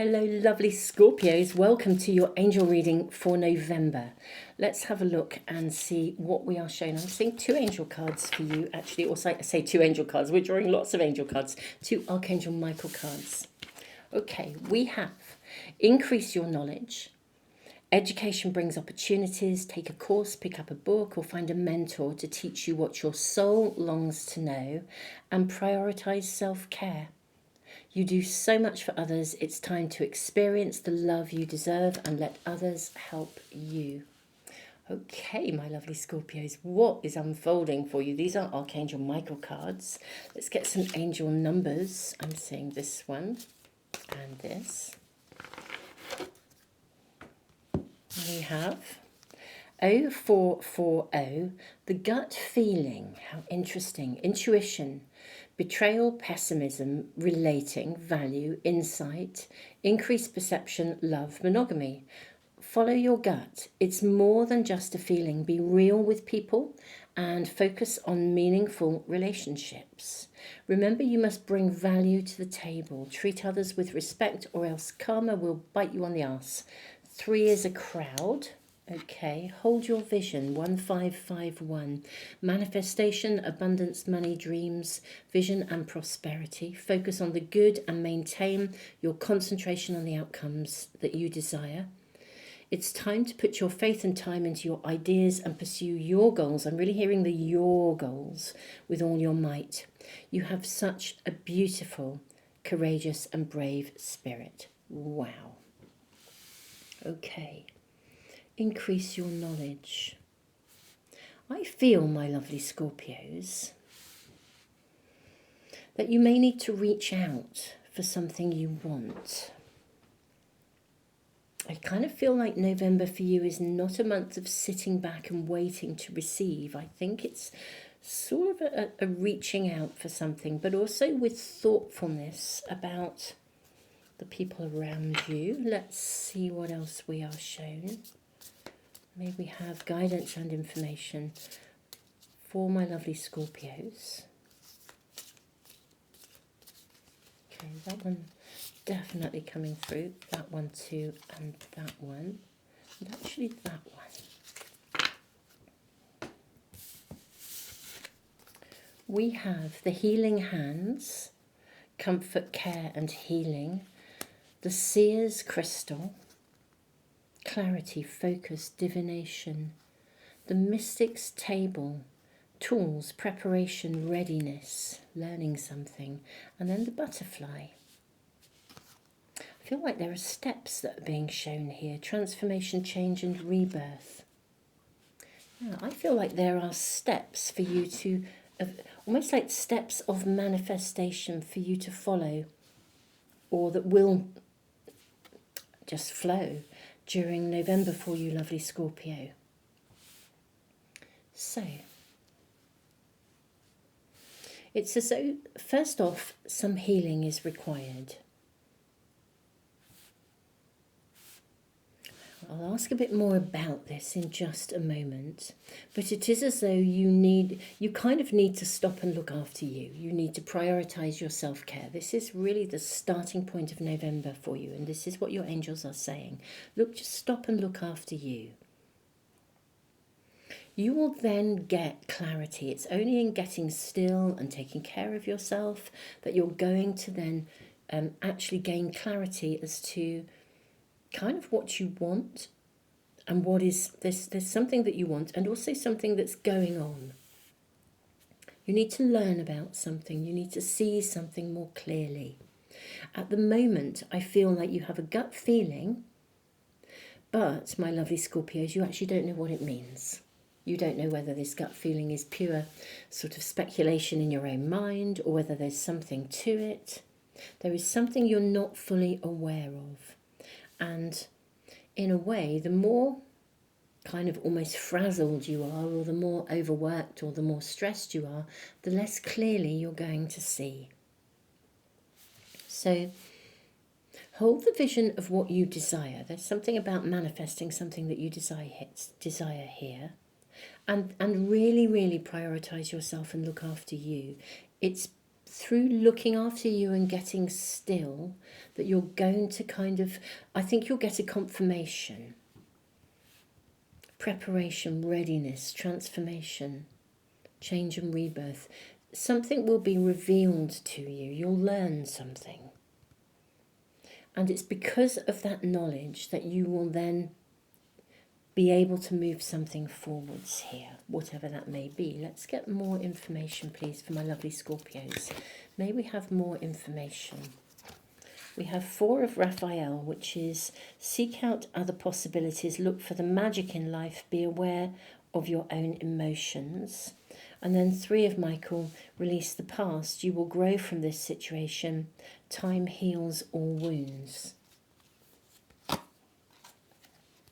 Hello, lovely Scorpios. Welcome to your angel reading for November. Let's have a look and see what we are shown. I'm seeing two angel cards for you, actually. Or I say two angel cards. We're drawing lots of angel cards. Two Archangel Michael cards. Okay, we have increase your knowledge. Education brings opportunities. Take a course, pick up a book, or find a mentor to teach you what your soul longs to know, and prioritize self-care. You do so much for others. It's time to experience the love you deserve and let others help you. Okay, my lovely Scorpios, what is unfolding for you? These are Archangel Michael cards. Let's get some angel numbers. I'm seeing this one and this. We have 0440, the gut feeling. How interesting. Intuition. Betrayal, pessimism, relating, value, insight, increased perception, love, monogamy. Follow your gut. It's more than just a feeling. Be real with people and focus on meaningful relationships. Remember, you must bring value to the table. Treat others with respect or else karma will bite you on the ass. 3 is a crowd. Okay, hold your vision, 1551. Manifestation, abundance, money, dreams, vision and prosperity. Focus on the good and maintain your concentration on the outcomes that you desire. It's time to put your faith and time into your ideas and pursue your goals. I'm really hearing the your goals with all your might. You have such a beautiful, courageous and brave spirit. Wow. Okay. Increase your knowledge. I feel, my lovely Scorpios, that you may need to reach out for something you want. I kind of feel like November for you is not a month of sitting back and waiting to receive. I think it's sort of a reaching out for something, but also with thoughtfulness about the people around you. Let's see what else we are shown. May we have guidance and information for my lovely Scorpios. Okay, that one definitely coming through. That one too, and that one. And actually that one. We have the healing hands, comfort, care and healing. The seer's crystal. Clarity, focus, divination, the mystic's table, tools, preparation, readiness, learning something, and then the butterfly. I feel like there are steps that are being shown here, transformation, change and rebirth. Yeah, I feel like there are steps for you to, almost like steps of manifestation for you to follow, or that will just flow during November for you, lovely Scorpio. So, it's as though, first off, some healing is required. I'll ask a bit more about this in just a moment, but it is as though you kind of need to stop and look after you. You need to prioritize your self-care. This is really the starting point of November for you, and this is what your angels are saying. Look, just stop and look after you. You will then get clarity. It's only in getting still and taking care of yourself that you're going to then actually gain clarity as to kind of what you want and what is there's something that you want and also something that's going on. You need to learn about something. You need to see something more clearly. At the moment, I feel like you have a gut feeling, but my lovely Scorpios, you actually don't know what it means. You don't know whether this gut feeling is pure sort of speculation in your own mind or whether there's something to it. There is something you're not fully aware of. And in a way, the more kind of almost frazzled you are, or the more overworked or the more stressed you are, the less clearly you're going to see. So hold the vision of what you desire. There's something about manifesting something that you desire here. And really, really prioritize yourself and look after you. It's through looking after you and getting still, that you're going to kind of, I think you'll get a confirmation, preparation, readiness, transformation, change and rebirth. Something will be revealed to you. You'll learn something. And it's because of that knowledge that you will then be able to move something forwards here, whatever that may be. Let's get more information, please, for my lovely Scorpios. May we have more information? We have 4 of Raphael, which is seek out other possibilities, look for the magic in life, be aware of your own emotions. And then 3 of Michael, release the past. You will grow from this situation. Time heals all wounds.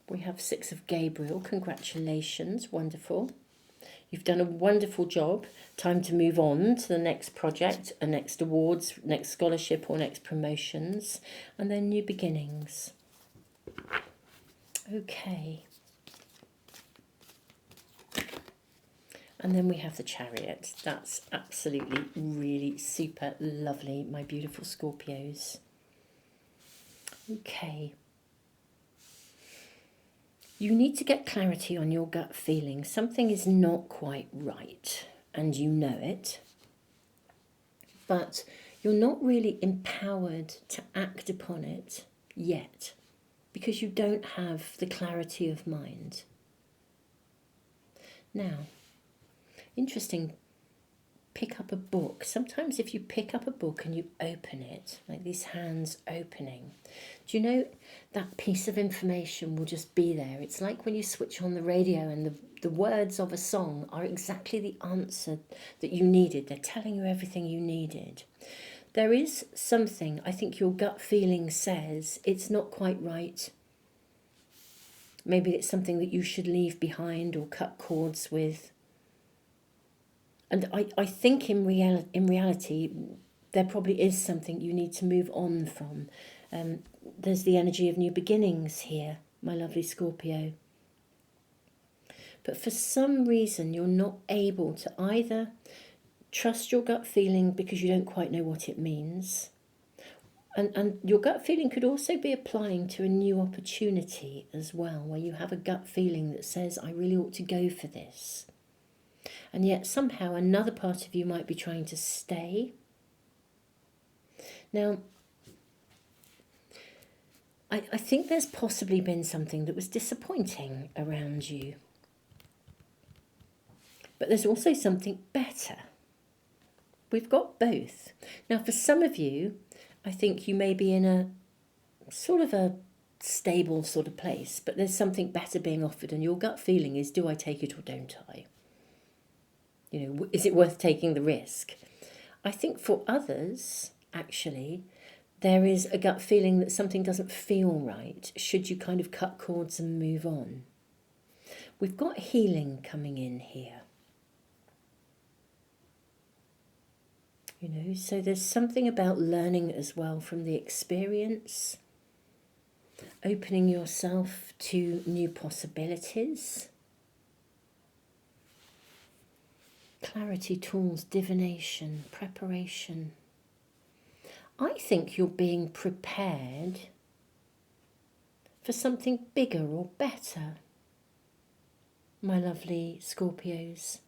We have 6 of Gabriel. Congratulations. Wonderful. You've done a wonderful job. Time to move on to the next project, a next awards, next scholarship or next promotions. And then new beginnings. Okay. And then we have the Chariot. That's absolutely really super lovely, my beautiful Scorpios. Okay. You need to get clarity on your gut feeling. Something is not quite right, and you know it. But you're not really empowered to act upon it yet, because you don't have the clarity of mind. Now, interesting, pick up a book. Sometimes if you pick up a book and you open it, like these hands opening, do you know that piece of information will just be there? It's like when you switch on the radio and the words of a song are exactly the answer that you needed. They're telling you everything you needed. There is something, I think your gut feeling says, it's not quite right. Maybe it's something that you should leave behind or cut cords with. And I think in reality, there probably is something you need to move on from. There's the energy of new beginnings here, my lovely Scorpio. But for some reason, you're not able to either trust your gut feeling because you don't quite know what it means. And your gut feeling could also be applying to a new opportunity as well, where you have a gut feeling that says, I really ought to go for this. And yet somehow another part of you might be trying to stay. Now, I think there's possibly been something that was disappointing around you. But there's also something better. We've got both. Now, for some of you, I think you may be in a sort of a stable sort of place, but there's something better being offered, and your gut feeling is, do I take it or don't I? You know, is it worth taking the risk? I think for others, actually, there is a gut feeling that something doesn't feel right. Should you kind of cut cords and move on? We've got healing coming in here. You know, so there's something about learning as well from the experience, opening yourself to new possibilities. Clarity, tools, divination, preparation. I think you're being prepared for something bigger or better, my lovely Scorpios.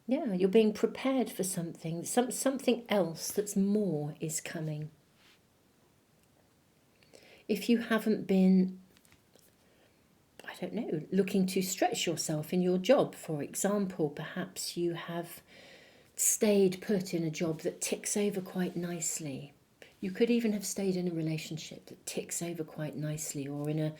Yeah, you're being prepared for something. Something else that's more is coming. If you haven't been, I don't know, looking to stretch yourself in your job, for example, perhaps you have stayed put in a job that ticks over quite nicely. You could even have stayed in a relationship that ticks over quite nicely, or in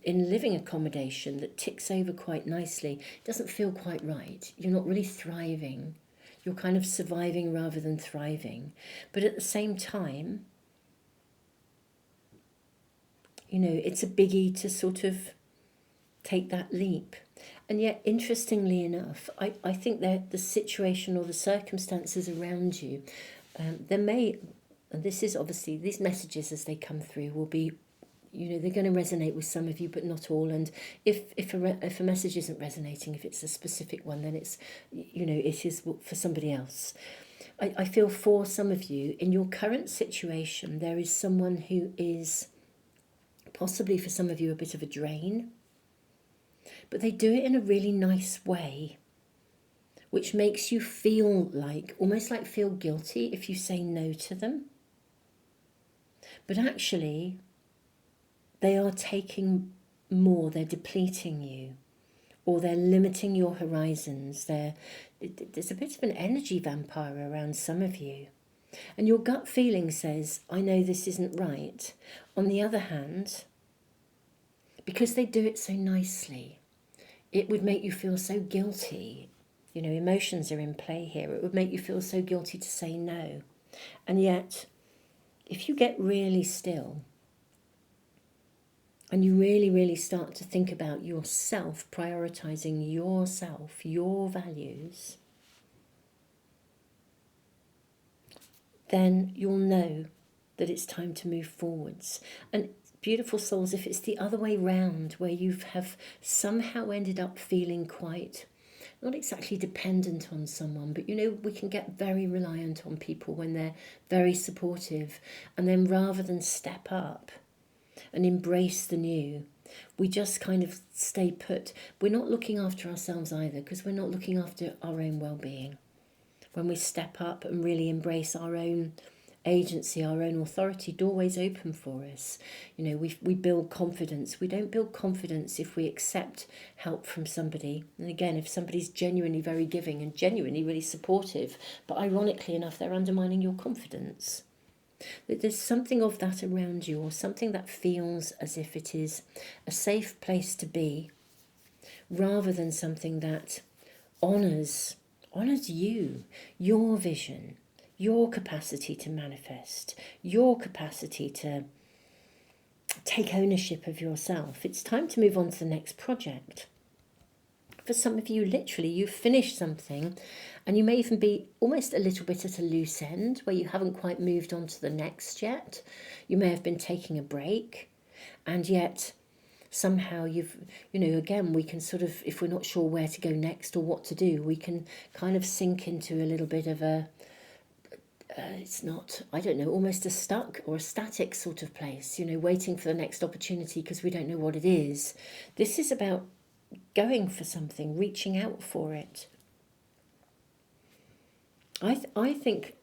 living accommodation that ticks over quite nicely. It doesn't feel quite right. You're not really thriving. You're kind of surviving rather than thriving. But at the same time, you know, it's a biggie to sort of take that leap. And yet, interestingly enough, I think that the situation or the circumstances around you, there may, and this is obviously, these messages as they come through will be, you know, they're going to resonate with some of you, but not all. And if a message isn't resonating, if it's a specific one, then it's, you know, it is for somebody else. I feel for some of you, in your current situation, there is someone who is possibly for some of you a bit of a drain, but they do it in a really nice way, which makes you feel like, almost like feel guilty if you say no to them. But actually, they are taking more, they're depleting you, or they're limiting your horizons. There's a bit of an energy vampire around some of you. And your gut feeling says, I know this isn't right. On the other hand, because they do it so nicely, it would make you feel so guilty. You know, emotions are in play here. It would make you feel so guilty to say no. And yet, if you get really still and you really, really start to think about yourself, prioritizing yourself, your values, then you'll know that it's time to move forwards. And beautiful souls, if it's the other way round, where you have somehow ended up feeling quite, not exactly dependent on someone, but you know, we can get very reliant on people when they're very supportive, and then rather than step up and embrace the new, we just kind of stay put. We're not looking after ourselves either, because we're not looking after our own well-being. When we step up and really embrace our own agency, our own authority, doorways open for us. You know, we build confidence. We don't build confidence if we accept help from somebody. And again, if somebody's genuinely very giving and genuinely really supportive, but ironically enough, they're undermining your confidence. That there's something of that around you, or something that feels as if it is a safe place to be, rather than something that honours you, your vision, your capacity to manifest, your capacity to take ownership of yourself. It's time to move on to the next project. For some of you, literally, you've finished something and you may even be almost a little bit at a loose end where you haven't quite moved on to the next yet. You may have been taking a break, and yet somehow again, we can sort of, if we're not sure where to go next or what to do, we can kind of sink into a little bit of a, it's not, I don't know, almost a stuck or a static sort of place, waiting for the next opportunity because we don't know what it is. This is about going for something, reaching out for it. I think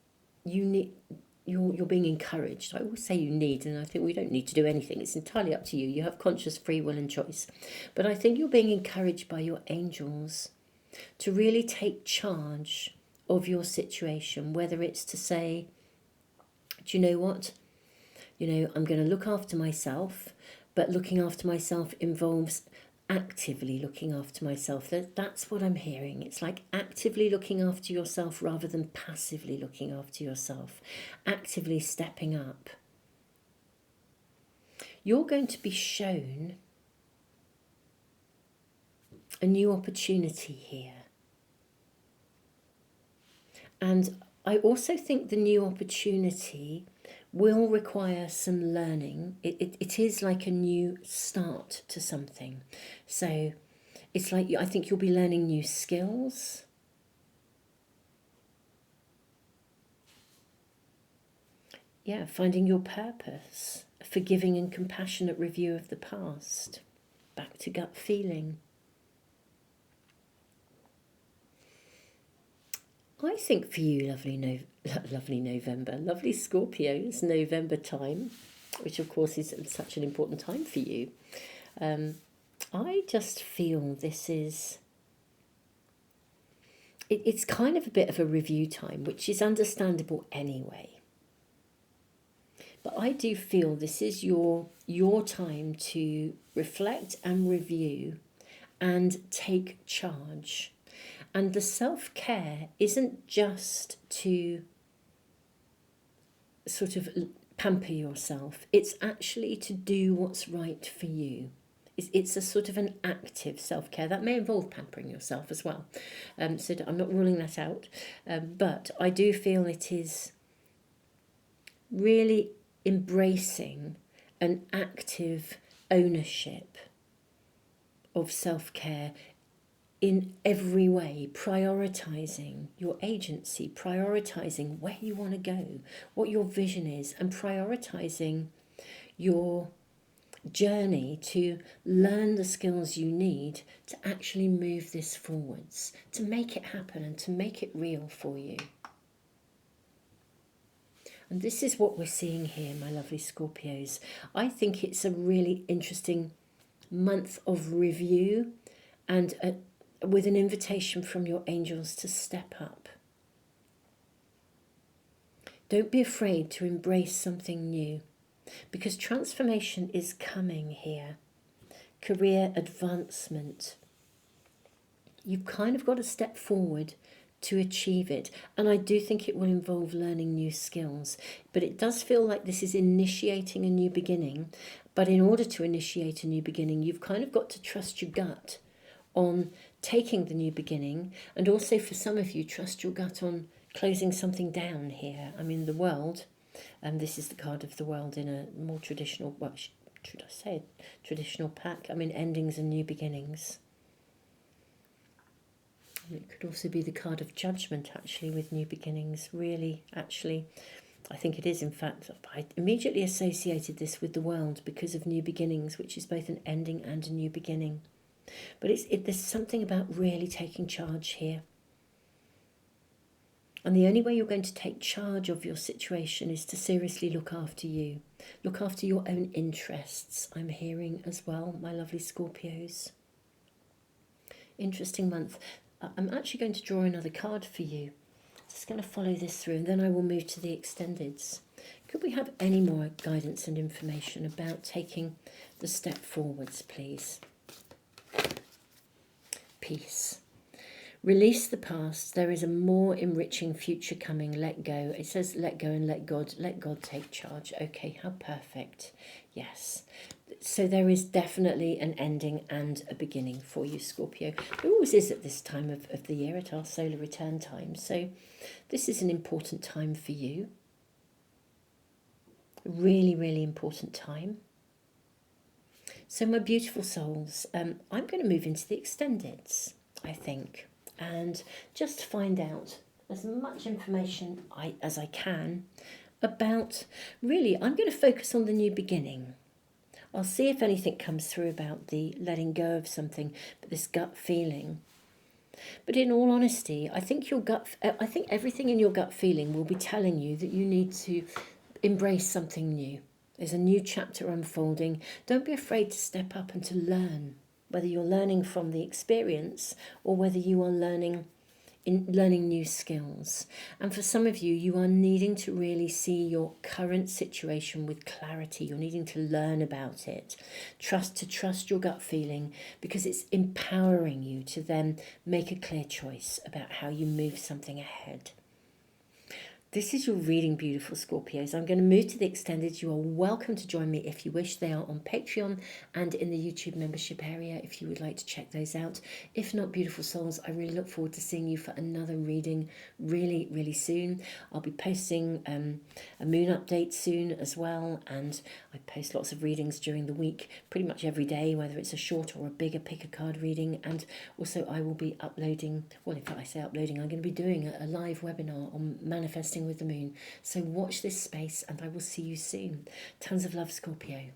you're being encouraged. I always say you need, and I think we don't need to do anything. It's entirely up to you. You have conscious free will and choice. But I think you're being encouraged by your angels to really take charge of your situation, whether it's to say, do you know what? I'm going to look after myself, but looking after myself involves actively looking after myself. That's what I'm hearing. It's like actively looking after yourself rather than passively looking after yourself, actively stepping up. You're going to be shown a new opportunity here. And I also think the new opportunity will require some learning. It is like a new start to something. So it's like, I think you'll be learning new skills. Yeah, finding your purpose, a forgiving and compassionate review of the past, back to gut feeling. I think for you, lovely November, lovely Scorpio, it's November time, which of course is such an important time for you. I just feel this is, it's kind of a bit of a review time, which is understandable anyway. But I do feel this is your time to reflect and review and take charge. And the self-care isn't just to sort of pamper yourself. It's actually to do what's right for you. It's a sort of an active self-care. That may involve pampering yourself as well. So I'm not ruling that out. But I do feel it is really embracing an active ownership of self-care in every way, prioritizing your agency, prioritizing where you want to go, what your vision is, and prioritizing your journey to learn the skills you need to actually move this forwards, to make it happen and to make it real for you. And this is what we're seeing here, my lovely Scorpios. I think it's a really interesting month of review and with an invitation from your angels to step up. Don't be afraid to embrace something new, because transformation is coming here. Career advancement. You've kind of got to step forward to achieve it. And I do think it will involve learning new skills. But it does feel like this is initiating a new beginning. But in order to initiate a new beginning, you've kind of got to trust your gut on taking the new beginning. And also for some of you, trust your gut on closing something down here. I mean, the world, and this is the card of the world in a more traditional, what should I say, traditional pack. I mean, endings and new beginnings. It could also be the card of judgment, actually, with new beginnings. Really, actually, I think it is, in fact. I immediately associated this with the world because of new beginnings, which is both an ending and a new beginning. But there's something about really taking charge here. And the only way you're going to take charge of your situation is to seriously look after you. Look after your own interests, I'm hearing as well, my lovely Scorpios. Interesting month. I'm actually going to draw another card for you. Just going to follow this through and then I will move to the extendeds. Could we have any more guidance and information about taking the step forwards, please? Peace. Release the past. There is a more enriching future coming. Let go. It says let go and let God take charge. Okay, how perfect. Yes. So there is definitely an ending and a beginning for you, Scorpio. There always is at this time of the year, at our solar return time. So this is an important time for you. Really, really important time. So my beautiful souls, I'm going to move into the extendeds, I think, and just find out as much information as I can about, really, I'm going to focus on the new beginning. I'll see if anything comes through about the letting go of something, but this gut feeling. But in all honesty, I think everything in your gut feeling will be telling you that you need to embrace something new. There's a new chapter unfolding. Don't be afraid to step up and to learn, whether you're learning from the experience or whether you are learning new skills. And for some of you, you are needing to really see your current situation with clarity. You're needing to learn about it. Trust your gut feeling, because it's empowering you to then make a clear choice about how you move something ahead. This is your reading, beautiful Scorpios. I'm going to move to the extended. You are welcome to join me if you wish. They are on Patreon and in the YouTube membership area if you would like to check those out. If not, beautiful souls, I really look forward to seeing you for another reading really, really soon. I'll be posting a moon update soon as well, and I post lots of readings during the week, pretty much every day, whether it's a short or a bigger pick a card reading. And also I will be uploading, well, in fact I say uploading, I'm going to be doing a live webinar on manifesting with the moon. So watch this space and I will see you soon. Tons of love, Scorpio.